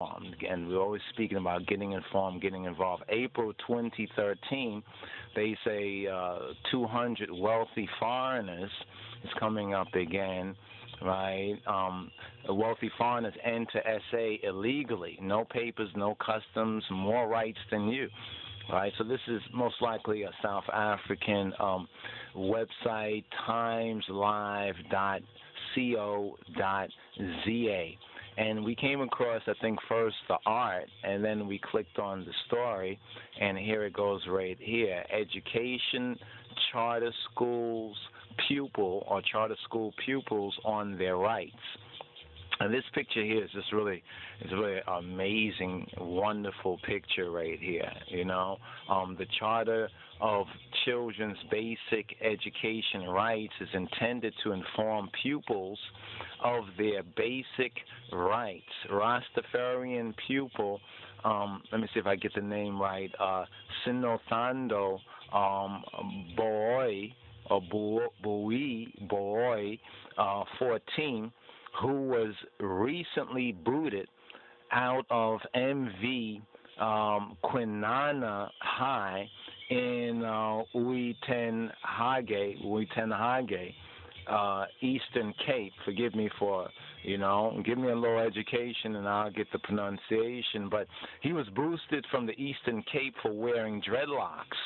And we're always speaking about getting informed, getting involved. April 2013, they say 200 wealthy foreigners is coming up again, right? Wealthy foreigners enter SA illegally. No papers, no customs, more rights than you. Right, so this is most likely a South African website, timeslive.co.za. And we came across, I think, first the art, and then we clicked on the story, and here it goes right here. Education, charter schools, pupil, or charter school pupils on their rights. And this picture here is just really, it's a really amazing, wonderful picture right here. You know, the Charter of Children's Basic Education Rights is intended to inform pupils of their basic rights. Rastafarian pupil, let me see if I get the name right, Sinothando Boy, or Boy, 14, who was recently booted out of MV Kwinana High in Uitenhage, Eastern Cape. Forgive me for, give me a little education and I'll get the pronunciation. But he was boosted from the Eastern Cape for wearing dreadlocks.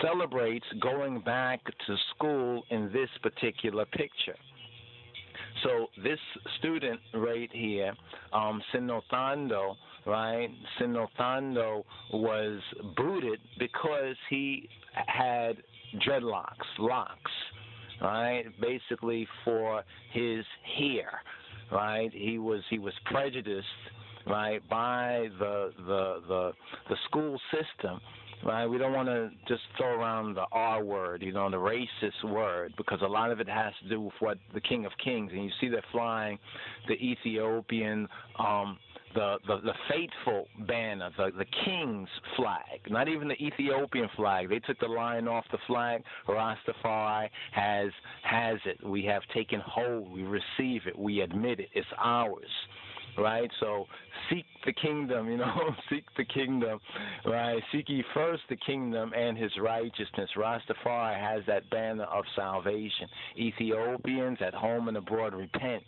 Celebrates going back to school in this particular picture. So this student right here, Sinothando, right? Sinothando was booted because he had locks, right? Basically for his hair, right? He was prejudiced, right, by the school system. Right, we don't want to just throw around the R word, the racist word, because a lot of it has to do with what the King of Kings, and you see they're flying the Ethiopian, the faithful banner, the King's flag, not even the Ethiopian flag. They took the lion off the flag. Rastafari has it. We have taken hold. We receive it. We admit it. It's ours. Right, so seek the kingdom, seek the kingdom, right? Seek ye first the kingdom and his righteousness. Rastafari has that banner of salvation. Ethiopians at home and abroad, repent.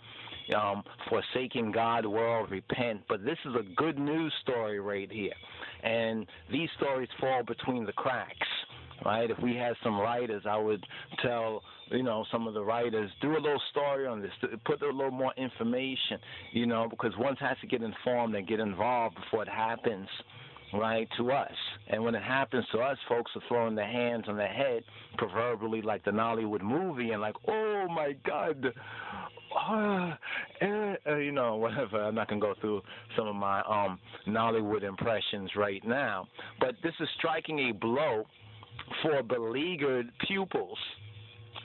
Forsaking God, world, repent. But this is a good news story right here. And these stories fall between the cracks. Right? If we had some writers, I would tell, some of the writers, do a little story on this, put a little more information, because one has to get informed and get involved before it happens, right, to us. And when it happens to us, folks are throwing their hands on their head, proverbially like the Nollywood movie, and like, oh, my God, whatever. I'm not going to go through some of my Nollywood impressions right now. But this is striking a blow for beleaguered pupils,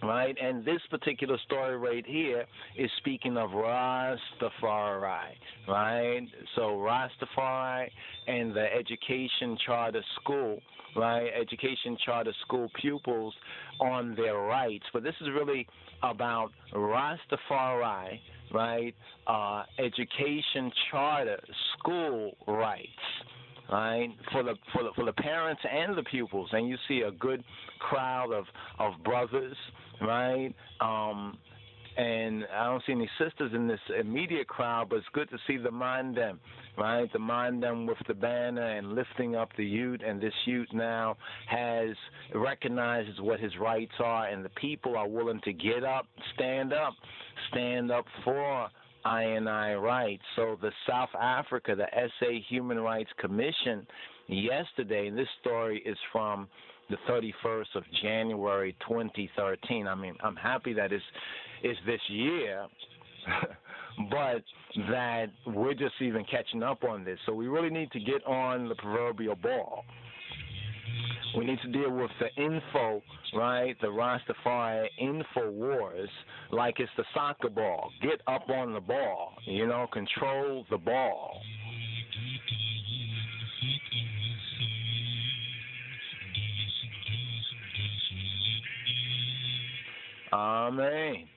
right? And this particular story right here is speaking of Rastafari, right? So Rastafari and the Education Charter School, right? Education Charter School pupils on their rights. But this is really about Rastafari, right? Education Charter School rights. Right, for the parents and the pupils, and you see a good crowd of brothers, right? And I don't see any sisters in this immediate crowd, but it's good to see the Mandem, right? The Mandem with the banner and lifting up the youth, and this youth now recognizes what his rights are, and the people are willing to get up, stand up for I&I rights. So the South Africa, the SA Human Rights Commission, yesterday, and this story is from the 31st of January 2013. I mean, I'm happy that it's this year, but that we're just even catching up on this. So we really need to get on the proverbial ball. We need to deal with the info, right, the Rastafari info wars, like it's the soccer ball. Get up on the ball, control the ball. Amen.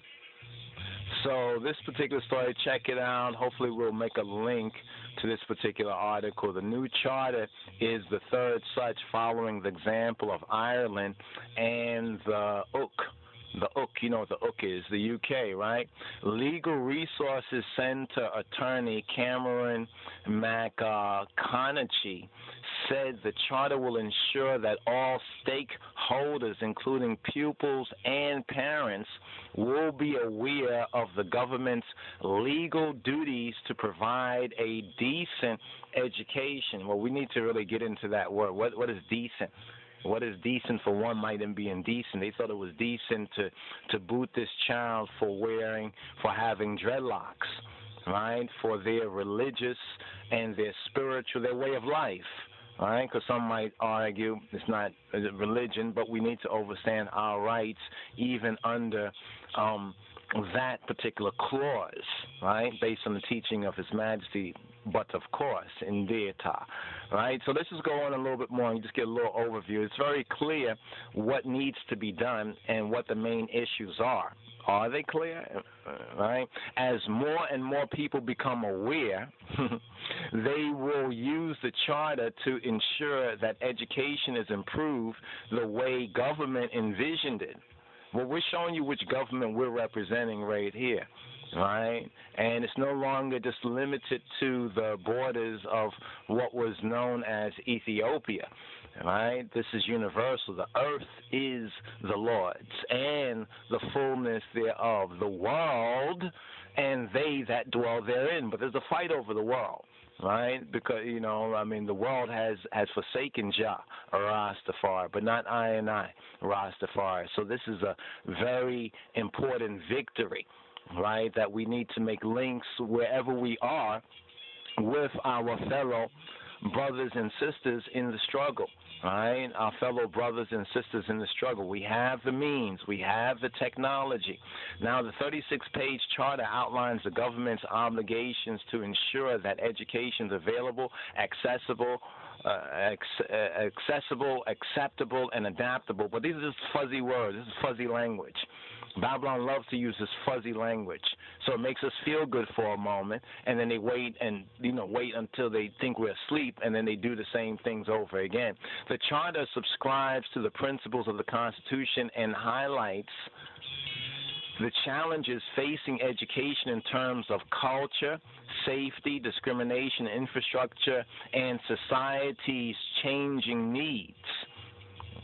So this particular story, check it out. Hopefully we'll make a link to this particular article. The new charter is the third such following the example of Ireland and the UK. The UK, you know what the UK is, the UK, right? Legal Resources Center attorney Cameron McConaughey said the charter will ensure that all stakeholders, including pupils and parents, will be aware of the government's legal duties to provide a decent education. Well, we need to really get into that word. What is decent? What is decent for one might then be indecent. They thought it was decent to boot this child for having dreadlocks, right? For their religious and their spiritual, their way of life, right? Because some might argue it's not a religion, but we need to understand our rights even under that particular clause, right? Based on the teaching of His Majesty, but of course, in data, right? So let's just go on a little bit more and just get a little overview. It's very clear what needs to be done and what the main issues are. Are they clear? Right? As more and more people become aware, they will use the charter to ensure that education is improved the way government envisioned it. Well, we're showing you which government we're representing right here, right? And it's no longer just limited to the borders of what was known as Ethiopia, right? This is universal. The earth is the Lord's and the fullness thereof, the world and they that dwell therein. But there's a fight over the world, right? Because, the world has forsaken Jah, Rastafari, but not I and I, Rastafari. So this is a very important victory, right, that we need to make links wherever we are with our fellow brothers and sisters in the struggle, right? Our fellow brothers and sisters in the struggle. We have the means. We have the technology. Now, the 36-page charter outlines the government's obligations to ensure that education is available, accessible, acceptable, and adaptable. But these are just fuzzy words. This is fuzzy language. Babylon loves to use this fuzzy language, so it makes us feel good for a moment, and then they wait until they think we're asleep, and then they do the same things over again. The Charter subscribes to the principles of the Constitution and highlights the challenges facing education in terms of culture, safety, discrimination, infrastructure, and society's changing needs.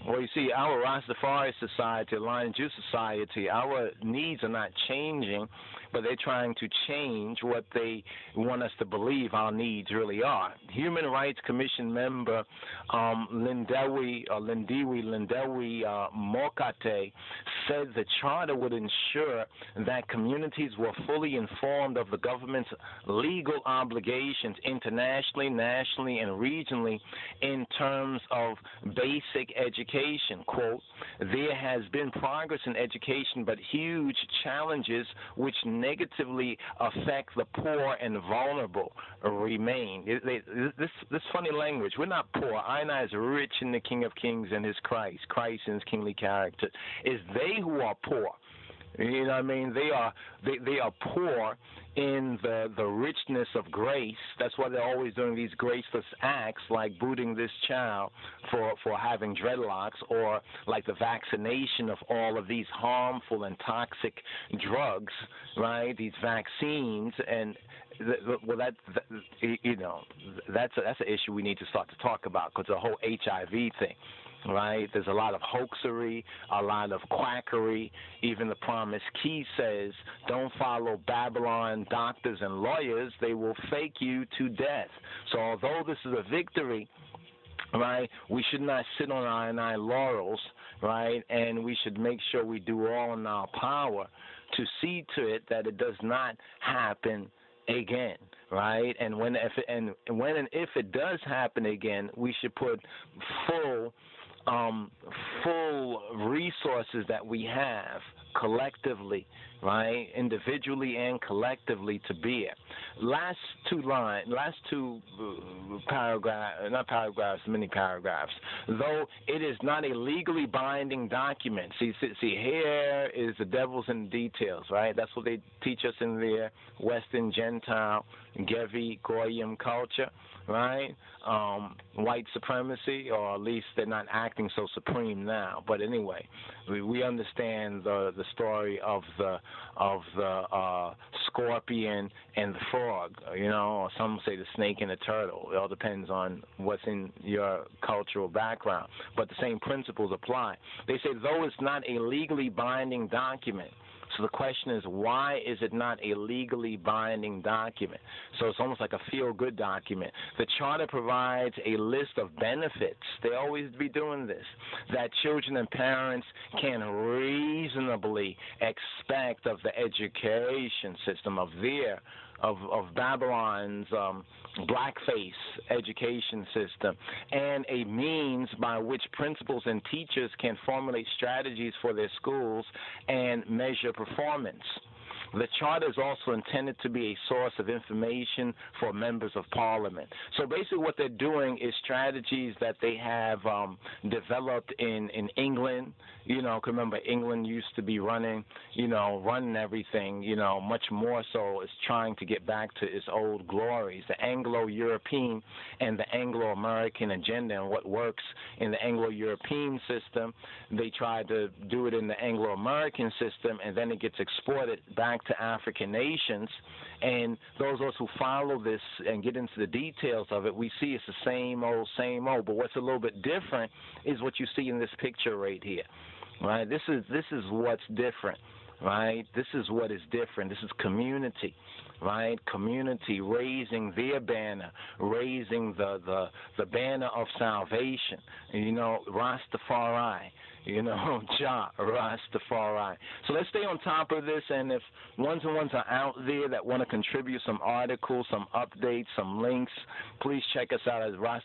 Well, you see, our Rastafari society, Lion Jew society, our needs are not changing, but they're trying to change what they want us to believe our needs really are. Human Rights Commission member Lindewi Mokate said the charter would ensure that communities were fully informed of the government's legal obligations internationally, nationally, and regionally in terms of basic education. Quote, there has been progress in education, but huge challenges which negatively affect the poor and vulnerable remain. This funny language, we're not poor. I is rich in the King of Kings and his Christ in his kingly character. It's they who are poor. You know what I mean? They are poor in the richness of grace. That's why they're always doing these graceless acts, like booting this child for having dreadlocks, or like the vaccination of all of these harmful and toxic drugs, right? These vaccines, and that's an issue we need to start to talk about, because the whole HIV thing. Right? There's a lot of hoaxery, a lot of quackery. Even the Promise Key says, don't follow Babylon doctors and lawyers. They will fake you to death. So although this is a victory, right, we should not sit on our laurels, right, and we should make sure we do all in our power to see to it that it does not happen again, right? And when and if it does happen again, we should put full resources that we have collectively, right, individually and collectively to be it. Last two paragraphs, not paragraphs, many paragraphs. Though it is not a legally binding document. See, here is the devil's in the details, right? That's what they teach us in their Western Gentile, Gevi, Goyim culture, right? White supremacy, or at least they're not acting so supreme now. But anyway, we understand the story of the scorpion and the frog, or some say the snake and the turtle. It all depends on what's in your cultural background. But the same principles apply. They say, though it's not a legally binding document, so the question is, why is it not a legally binding document? So it's almost like a feel-good document. The Charter provides a list of benefits. They always be doing this, that children and parents can reasonably expect of the education system of Babylon's blackface education system, and a means by which principals and teachers can formulate strategies for their schools and measure performance. The Charter is also intended to be a source of information for members of Parliament. So basically what they're doing is strategies that they have developed in England. Remember, England used to be running everything, much more so is trying to get back to its old glories. The Anglo-European and the Anglo-American agenda, and what works in the Anglo-European system, they try to do it in the Anglo-American system, and then it gets exported back to African nations. And those of us who follow this and get into the details of it, we see it's the same old, same old. But what's a little bit different is what you see in this picture right here. Right? This is what's different. Right? This is what is different. This is community. Right? Community raising their banner, raising the banner of salvation. Rastafari. Jah, Rastafari. So let's stay on top of this, and if ones are out there that want to contribute some articles, some updates, some links, please check us out at Rastafari.